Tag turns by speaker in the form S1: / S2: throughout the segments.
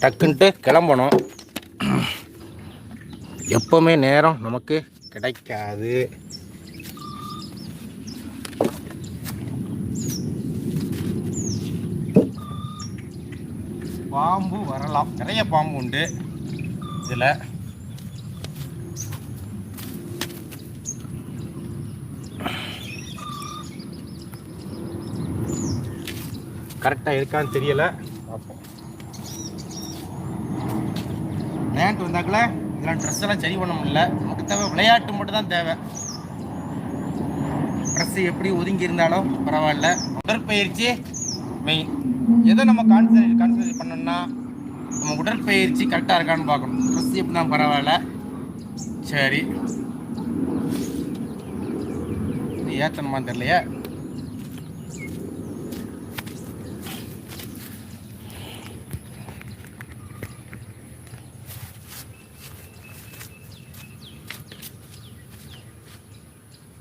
S1: டக்குன்ட்டு கிளம்பணும். எப்போவுமே நேரம் நமக்கு கிடைக்காது. பாம்பு வரலாம், நிறைய பாம்பு உண்டு இதில். கரெக்டாக இருக்கான்னு தெரியலை, பார்ப்போம். விளையாட்டு வந்தாக்குள்ள இதெல்லாம் ட்ரெஸ் எல்லாம் சரி பண்ண முடியல. நமக்கு தேவை விளையாட்டு மட்டும் தான் தேவை. ட்ரெஸ்ஸு எப்படி ஒதுங்கி இருந்தாலும் பரவாயில்ல. உடற்பயிற்சி மெயின். எதை நம்ம கான்சன்ட்ரேட் பண்ணோம்னா நம்ம உடற்பயிற்சி கரெக்டாக இருக்கான்னு பார்க்கணும். ட்ரெஸ் எப்படின்னா பரவாயில்ல. சரி, ஏற்றணுமான்னு தெரியலையே.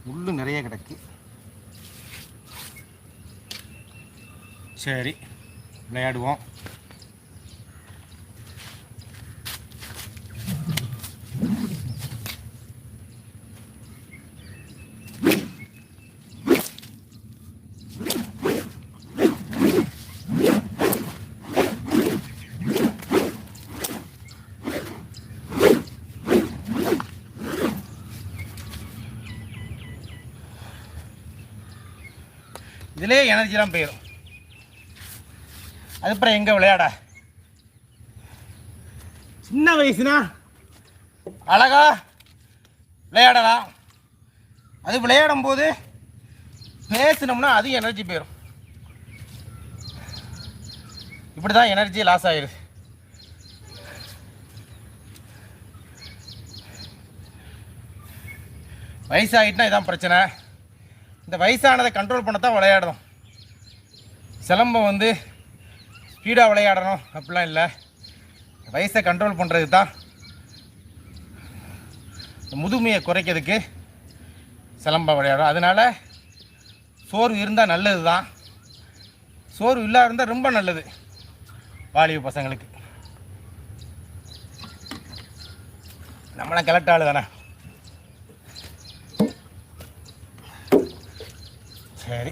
S1: முள்ளு நிறைய கிடக்கு. சரி, விளையாடுவோம். இதிலே எனர்ஜிலாம் போயிடும். அதுக்கப்புறம் எங்கே விளையாட? சின்ன வயசுனா அழகா விளையாடலாம். அது விளையாடும் போது பேசினோம்னா அது எனர்ஜி போயிடும். இப்படி தான் எனர்ஜி லாஸ் ஆகிடுது. வயசாகிட்டுனா இதான் பிரச்சனை. இந்த வயசானதை கண்ட்ரோல் பண்ண தான் விளையாடணும். சிலம்பம் வந்து ஸ்பீடாக விளையாடணும் அப்படிலாம் இல்லை. வயசை கண்ட்ரோல் பண்ணுறதுக்கு தான், முதுமையை குறைக்கிறதுக்கு சிலம்பம் விளையாடும். அதனால் சோர்வு இருந்தால் நல்லது தான். சோர்வு இல்லாத இருந்தால் ரொம்ப நல்லது வாலிப பசங்களுக்கு. நம்மளாம் கிளட்டாளு தானே. சரி,